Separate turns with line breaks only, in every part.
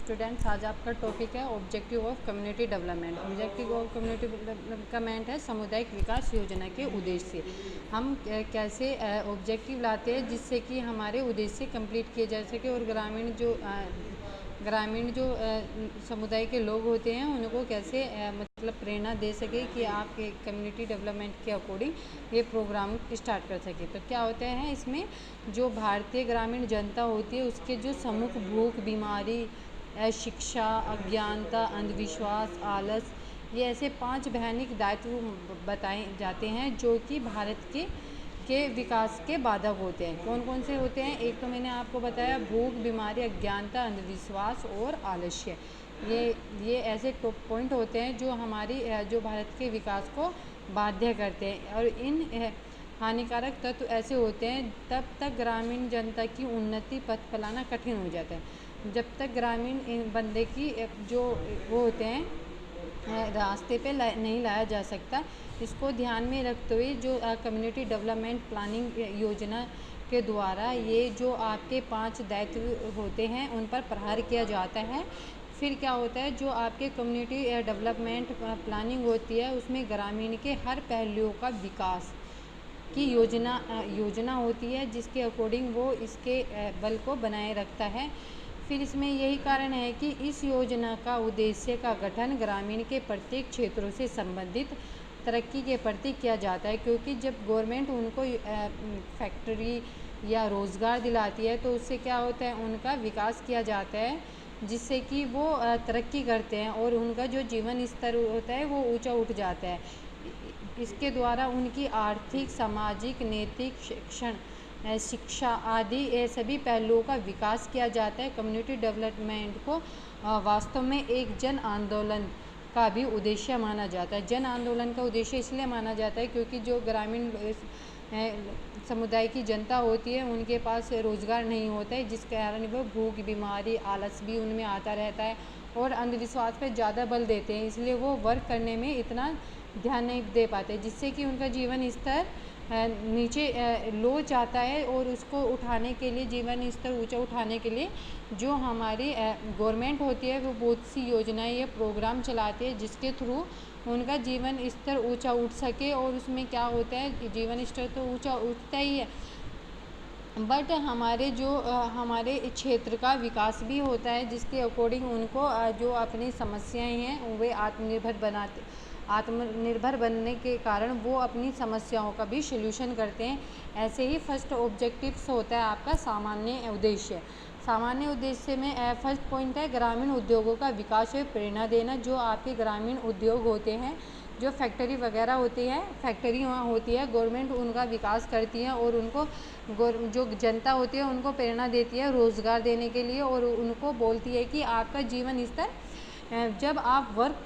Students, आज आपका topic है objective of community development. Objective of community development है सामुदायिक विकास योजना के उद्देश्य। हम कैसे ऑब्जेक्टिव लाते हैं जिससे कि हमारे उद्देश्य कंप्लीट किए जा सके और ग्रामीण जो समुदाय के लोग होते हैं उनको कैसे मतलब प्रेरणा दे सके कि आप कम्युनिटी डेवलपमेंट के अकॉर्डिंग ये प्रोग्राम स्टार्ट कर सके। तो क्या होता है इसमें, जो भारतीय ग्रामीण जनता होती है उसके जो सम्मुख भूख, बीमारी, शिक्षा, अज्ञानता, अंधविश्वास, आलस, ये ऐसे 5 भयानक दायित्व बताए जाते हैं जो कि भारत के विकास के बाधक होते हैं। कौन कौन से होते हैं? एक तो मैंने आपको बताया, भूख, बीमारी, अज्ञानता, अंधविश्वास और आलस्य। ये ऐसे टॉप पॉइंट होते हैं जो हमारी जो भारत के विकास को बाध्य करते हैं। और इन हानिकारक तत्व ऐसे होते हैं तब तक ग्रामीण जनता की उन्नति पथ पर लाना कठिन हो जाता है। जब तक ग्रामीण बंदे की जो वो होते हैं रास्ते पे नहीं लाया जा सकता। इसको ध्यान में रखते हुए जो कम्युनिटी डेवलपमेंट प्लानिंग योजना के द्वारा ये जो आपके 5 दायित्व होते हैं उन पर प्रहार किया जाता है। फिर क्या होता है, जो आपके कम्युनिटी डेवलपमेंट प्लानिंग होती है उसमें ग्रामीण के हर पहलुओं का विकास की योजना होती है जिसके अकॉर्डिंग वो इसके बल को बनाए रखता है। फिर इसमें यही कारण है कि इस योजना का उद्देश्य का गठन ग्रामीण के प्रत्येक क्षेत्रों से संबंधित तरक्की के प्रति किया जाता है, क्योंकि जब गवर्नमेंट उनको फैक्ट्री या रोज़गार दिलाती है तो उससे क्या होता है, उनका विकास किया जाता है जिससे कि वो तरक्की करते हैं और उनका जो जीवन स्तर होता है वो ऊंचा उठ जाता है। इसके द्वारा उनकी आर्थिक, सामाजिक, नैतिक, शिक्षा आदि सभी पहलुओं का विकास किया जाता है। कम्युनिटी डेवलपमेंट को वास्तव में एक जन आंदोलन का भी उद्देश्य माना जाता है। जन आंदोलन का उद्देश्य इसलिए माना जाता है क्योंकि जो ग्रामीण समुदाय की जनता होती है उनके पास रोज़गार नहीं होता है, जिस कारण वो भूख, बीमारी, आलस भी उनमें आता रहता है और अंधविश्वास पर ज़्यादा बल देते हैं, इसलिए वो वर्क करने में इतना ध्यान नहीं दे पाते, जिससे कि उनका जीवन स्तर नीचे लो जाता है। और उसको उठाने के लिए, जीवन स्तर ऊंचा उठाने के लिए जो हमारी गवर्नमेंट होती है वो बहुत सी योजनाएं या प्रोग्राम चलाती है जिसके थ्रू उनका जीवन स्तर ऊंचा उठ सके। और उसमें क्या होता है, जीवन स्तर तो ऊंचा उठता ही है बट हमारे क्षेत्र का विकास भी होता है, जिसके अकॉर्डिंग उनको जो अपनी समस्याएं हैं वे आत्मनिर्भर बनने के कारण वो अपनी समस्याओं का भी सल्यूशन करते हैं। ऐसे ही फर्स्ट ऑब्जेक्टिव्स होता है आपका सामान्य उद्देश्य। सामान्य उद्देश्य में फर्स्ट पॉइंट है ग्रामीण उद्योगों का विकास और प्रेरणा देना। जो आपके ग्रामीण उद्योग होते हैं, जो फैक्ट्री वगैरह होती है, फैक्ट्री वहाँ होती है, गवर्नमेंट उनका विकास करती है और उनको जो जनता होती है उनको प्रेरणा देती है रोज़गार देने के लिए और उनको बोलती है कि आपका जीवन स्तर, जब आप वर्क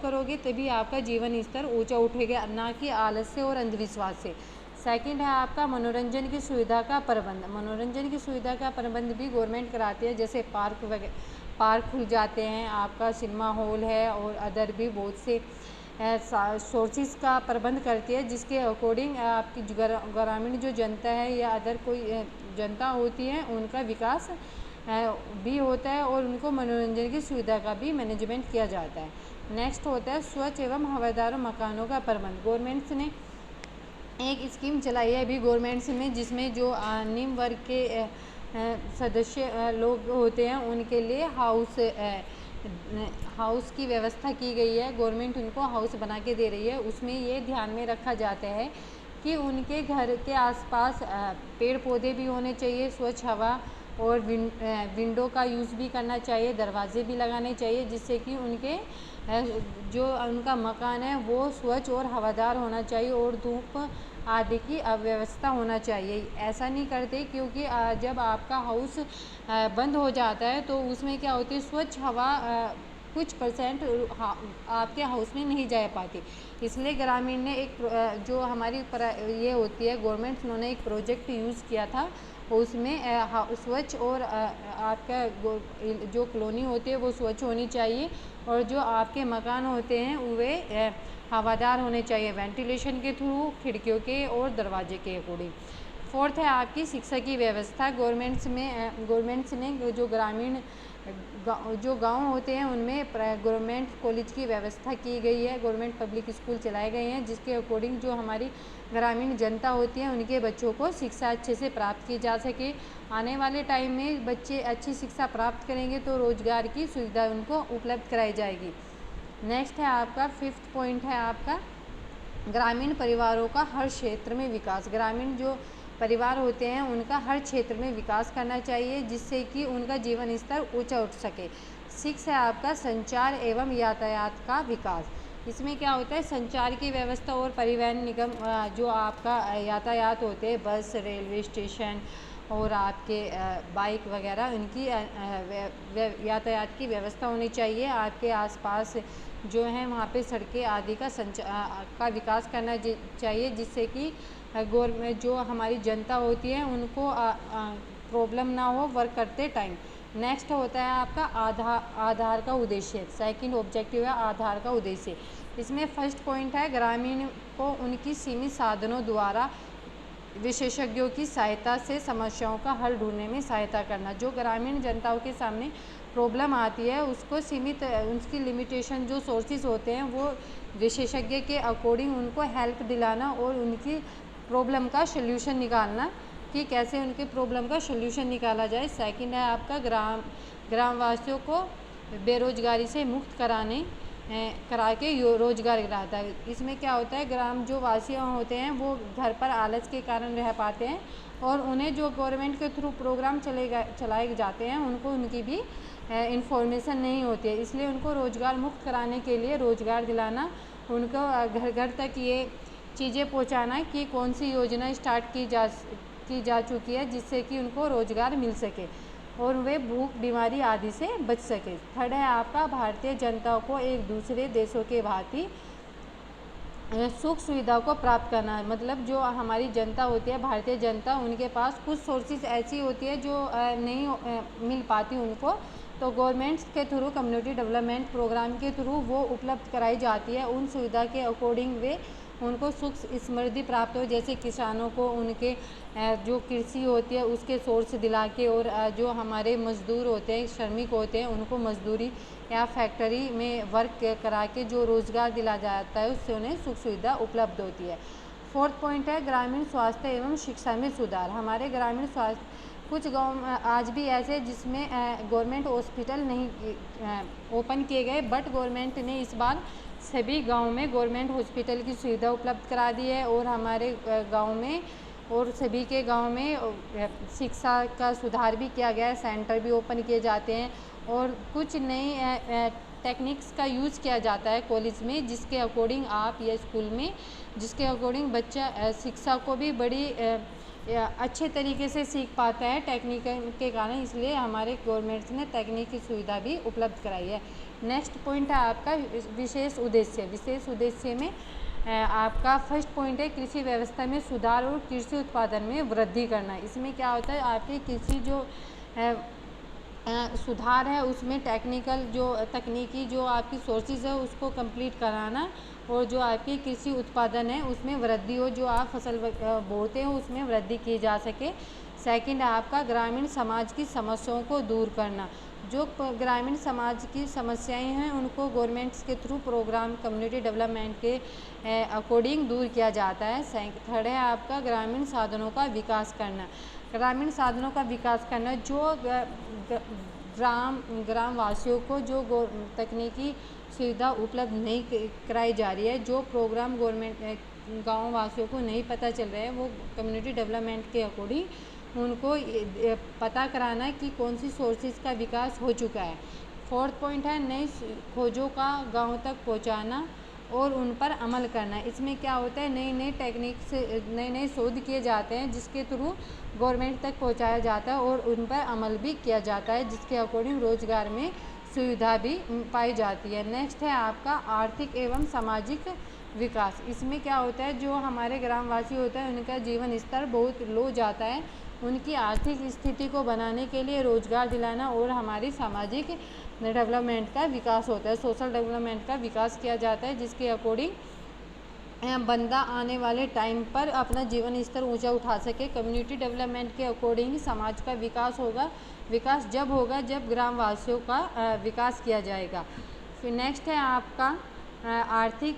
करोगे तभी आपका जीवन स्तर ऊंचा उठेगा, ना कि आलस से और अंधविश्वास से। सेकंड है आपका मनोरंजन की सुविधा का प्रबंध। मनोरंजन की सुविधा का प्रबंध भी गवर्नमेंट कराती है, जैसे पार्क खुल जाते हैं, आपका सिनेमा हॉल है और अदर भी बहुत से सोर्सेज का प्रबंध करती है, जिसके अकॉर्डिंग आपकी ग्रामीण जो जनता है या अदर कोई जनता होती है उनका विकास भी होता है और उनको मनोरंजन की सुविधा का भी मैनेजमेंट किया जाता है। नेक्स्ट होता है स्वच्छ एवं हवादार मकानों का प्रबंध। गवर्नमेंट ने एक स्कीम चलाई है अभी गवर्नमेंट में, जिसमें जो निम्न वर्ग के सदस्य लोग होते हैं उनके लिए हाउस की व्यवस्था की गई है। गवर्नमेंट उनको हाउस बना के दे रही है। उसमें ये ध्यान में रखा जाता है कि उनके घर के आसपास पेड़ पौधे भी होने चाहिए, स्वच्छ हवा और विंडो का यूज़ भी करना चाहिए, दरवाजे भी लगाने चाहिए, जिससे कि उनके जो उनका मकान है वो स्वच्छ और हवादार होना चाहिए और धूप आदि की अव्यवस्था होना चाहिए। ऐसा नहीं करते क्योंकि जब आपका हाउस बंद हो जाता है तो उसमें क्या होती है, स्वच्छ हवा कुछ परसेंट आपके हाउस में नहीं जा पाती। इसलिए ग्रामीण ने एक जो हमारी ये होती है गवर्नमेंट, उन्होंने एक प्रोजेक्ट यूज़ किया था, उसमें स्वच्छ और आपका जो कॉलोनी होती है वो स्वच्छ होनी चाहिए और जो आपके मकान होते हैं वे हवादार होने चाहिए, वेंटिलेशन के थ्रू, खिड़कियों के और दरवाजे के अकॉर्डिंग। फोर्थ है आपकी शिक्षा की व्यवस्था। गवर्नमेंट्स ने जो ग्रामीण जो गांव होते हैं उनमें गवर्नमेंट कॉलेज की व्यवस्था की गई है, गवर्नमेंट पब्लिक स्कूल चलाए गए हैं, जिसके अकॉर्डिंग जो हमारी ग्रामीण जनता होती है उनके बच्चों को शिक्षा अच्छे से प्राप्त की जा सके। आने वाले टाइम में बच्चे अच्छी शिक्षा प्राप्त करेंगे तो रोजगार की सुविधा उनको उपलब्ध कराई जाएगी। नेक्स्ट है आपका 5th पॉइंट है आपका ग्रामीण परिवारों का हर क्षेत्र में विकास। ग्रामीण जो परिवार होते हैं उनका हर क्षेत्र में विकास करना चाहिए, जिससे कि उनका जीवन स्तर ऊंचा उठ सके। 6 है आपका संचार एवं यातायात का विकास। इसमें क्या होता है, संचार की व्यवस्था और परिवहन निगम जो आपका यातायात होते हैं, बस, रेलवे स्टेशन और आपके बाइक वगैरह, उनकी यातायात की व्यवस्था होनी चाहिए। आपके आसपास जो है वहाँ पे सड़कें आदि का विकास करना चाहिए, जिससे कि गवर्नमेंट जो हमारी जनता होती है उनको प्रॉब्लम ना हो वर्क करते टाइम। नेक्स्ट होता है आपका आधार का उद्देश्य। सेकंड ऑब्जेक्टिव है आधार का उद्देश्य। इसमें फर्स्ट पॉइंट है ग्रामीण को उनकी सीमित साधनों द्वारा विशेषज्ञों की सहायता से समस्याओं का हल ढूंढने में सहायता करना। जो ग्रामीण जनताओं के सामने प्रॉब्लम आती है उसको सीमित, उसकी लिमिटेशन जो सोर्सेज होते हैं वो विशेषज्ञ के अकॉर्डिंग उनको हेल्प दिलाना और उनकी प्रॉब्लम का सल्यूशन निकालना कि कैसे उनके प्रॉब्लम का सल्यूशन निकाला जाए। सेकंड है आपका ग्रामवासियों को बेरोजगारी से मुक्त करा के रोजगार दिलाता है। इसमें क्या होता है, ग्राम जो वासी होते हैं वो घर पर आलस के कारण रह पाते हैं और उन्हें जो गवर्नमेंट के थ्रू प्रोग्राम चलाए जाते हैं उनको उनकी भी इंफॉर्मेशन नहीं होती है, इसलिए उनको रोजगार मुक्त कराने के लिए रोजगार दिलाना, उनको घर घर तक ये चीज़ें पहुंचाना कि कौन सी योजना स्टार्ट की जा चुकी है जिससे कि उनको रोजगार मिल सके और वे भूख, बीमारी आदि से बच सके। थर्ड है आपका भारतीय जनता को एक दूसरे देशों के भांति सुख सुविधा को प्राप्त करना है। मतलब जो हमारी जनता होती है, भारतीय जनता, उनके पास कुछ सोर्सेज ऐसी होती है जो नहीं मिल पाती उनको, तो गवर्नमेंट के थ्रू, कम्युनिटी डेवलपमेंट प्रोग्राम के थ्रू वो उपलब्ध कराई जाती है। उन सुविधा के अकॉर्डिंग वे उनको सुख समृद्धि प्राप्त हो, जैसे किसानों को उनके जो कृषि होती है उसके सोर्स दिला के, और जो हमारे मजदूर होते हैं, श्रमिक होते हैं, उनको मजदूरी या फैक्ट्री में वर्क करा के जो रोज़गार दिला जाता है उससे उन्हें सुख सुविधा उपलब्ध होती है। फोर्थ पॉइंट है ग्रामीण स्वास्थ्य एवं शिक्षा में सुधार। हमारे ग्रामीण स्वास्थ्य, कुछ गांव आज भी ऐसे जिसमें गवर्नमेंट हॉस्पिटल नहीं ओपन किए गए, बट गवर्नमेंट ने इस बार सभी गांव में गवर्नमेंट हॉस्पिटल की सुविधा उपलब्ध करा दी है और हमारे गांव में और सभी के गांव में शिक्षा का सुधार भी किया गया है, सेंटर भी ओपन किए जाते हैं और कुछ नई टेक्निक्स का यूज़ किया जाता है कॉलेज में, जिसके अकॉर्डिंग आप या स्कूल में, जिसके अकॉर्डिंग बच्चा शिक्षा को भी बड़ी अच्छे तरीके से सीख पाता है टेक्निक के कारण, इसलिए हमारे गवर्नमेंट ने तकनीक की सुविधा भी उपलब्ध कराई है। नेक्स्ट पॉइंट है आपका विशेष उद्देश्य। विशेष उद्देश्य में आपका फर्स्ट पॉइंट है कृषि व्यवस्था में सुधार और कृषि उत्पादन में वृद्धि करना। इसमें क्या होता है, आपकी कृषि जो सुधार है उसमें टेक्निकल जो तकनीकी जो आपकी सोर्सेज है उसको कंप्लीट कराना और जो आपकी कृषि उत्पादन है उसमें वृद्धि हो, जो आप फसल बोते हो उसमें वृद्धि की जा सके। सेकंड है आपका ग्रामीण समाज की समस्याओं को दूर करना। जो ग्रामीण समाज की समस्याएं हैं उनको गवर्नमेंट्स के थ्रू प्रोग्राम कम्युनिटी डेवलपमेंट के अकॉर्डिंग दूर किया जाता है। थर्ड है आपका ग्रामीण साधनों का विकास करना। ग्रामीण साधनों का विकास करना, जो ग्राम वासियों को जो तकनीकी सुविधा उपलब्ध नहीं कराई जा रही है, जो प्रोग्राम गवर्नमेंट गाँव वासियों को नहीं पता चल रहा है, वो कम्युनिटी डेवलपमेंट के अकॉर्डिंग उनको पता कराना कि कौन सी सोर्सेज का विकास हो चुका है। फोर्थ पॉइंट है नई खोजों का गांव तक पहुंचाना और उन पर अमल करना। इसमें क्या होता है, नई नई टेक्निक से नए शोध किए जाते हैं जिसके थ्रू गवर्नमेंट तक पहुंचाया जाता है और उन पर अमल भी किया जाता है, जिसके अकॉर्डिंग रोजगार में सुविधा भी पाई जाती है। नेक्स्ट है आपका आर्थिक एवं सामाजिक विकास। इसमें क्या होता है, जो हमारे ग्रामवासी होते हैं उनका जीवन स्तर बहुत लो जाता है, उनकी आर्थिक स्थिति को बनाने के लिए रोजगार दिलाना और हमारी सामाजिक डेवलपमेंट का विकास होता है, सोशल डेवलपमेंट का विकास किया जाता है, जिसके अकॉर्डिंग बंदा आने वाले टाइम पर अपना जीवन स्तर ऊंचा उठा सके। कम्युनिटी डेवलपमेंट के अकॉर्डिंग समाज का विकास होगा। विकास जब होगा जब ग्रामवासियों का विकास किया जाएगा। फिर नेक्स्ट है आपका आर्थिक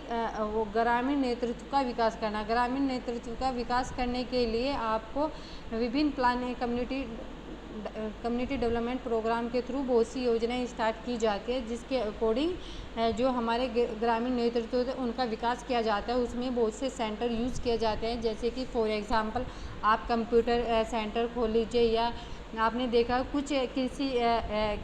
वो ग्रामीण नेतृत्व का विकास करना। ग्रामीण नेतृत्व का विकास करने के लिए आपको विभिन्न प्लान कम्युनिटी डेवलपमेंट प्रोग्राम के थ्रू बहुत सी योजनाएं स्टार्ट की जाती है, जिसके अकॉर्डिंग जो हमारे ग्रामीण नेतृत्व होते हैं उनका विकास किया जाता है। उसमें बहुत से सेंटर यूज़ किए जाते हैं, जैसे कि फॉर एग्ज़ाम्पल आप कंप्यूटर सेंटर खोल लीजिए, या आपने देखा कुछ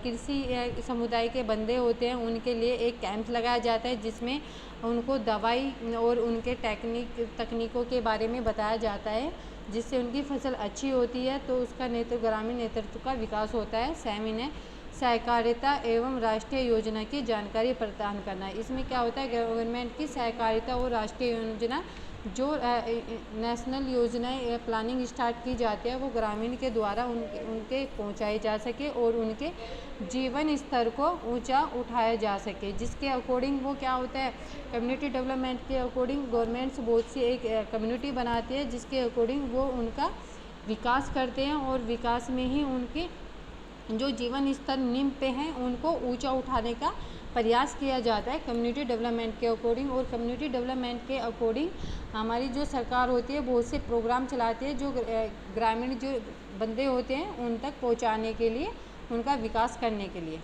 कृषि समुदाय के बंदे होते हैं, उनके लिए एक कैंप लगाया जाता है जिसमें उनको दवाई और उनके तकनीकों के बारे में बताया जाता है, जिससे उनकी फसल अच्छी होती है, तो उसका ग्रामीण नेतृत्व का विकास होता है। सेवन है सहकारिता एवं राष्ट्रीय योजना की जानकारी प्रदान करना। इसमें क्या होता है, गवर्नमेंट की सहकारिता और राष्ट्रीय योजना जो नेशनल योजनाएं प्लानिंग स्टार्ट की जाती है वो ग्रामीण के द्वारा उनके पहुंचाई जा सके और उनके जीवन स्तर को ऊंचा उठाया जा सके, जिसके अकॉर्डिंग वो क्या होता है, कम्युनिटी डेवलपमेंट के अकॉर्डिंग गवर्नमेंट्स बहुत सी एक कम्युनिटी बनाती है, जिसके अकॉर्डिंग वो उनका विकास करते हैं और विकास में ही उनके जो जीवन स्तर निम्न पे हैं उनको ऊंचा उठाने का प्रयास किया जाता है कम्युनिटी डेवलपमेंट के अकॉर्डिंग। और कम्युनिटी डेवलपमेंट के अकॉर्डिंग हमारी जो सरकार होती है बहुत से प्रोग्राम चलाती है जो ग्रामीण जो बंदे होते हैं उन तक पहुंचाने के लिए, उनका विकास करने के लिए।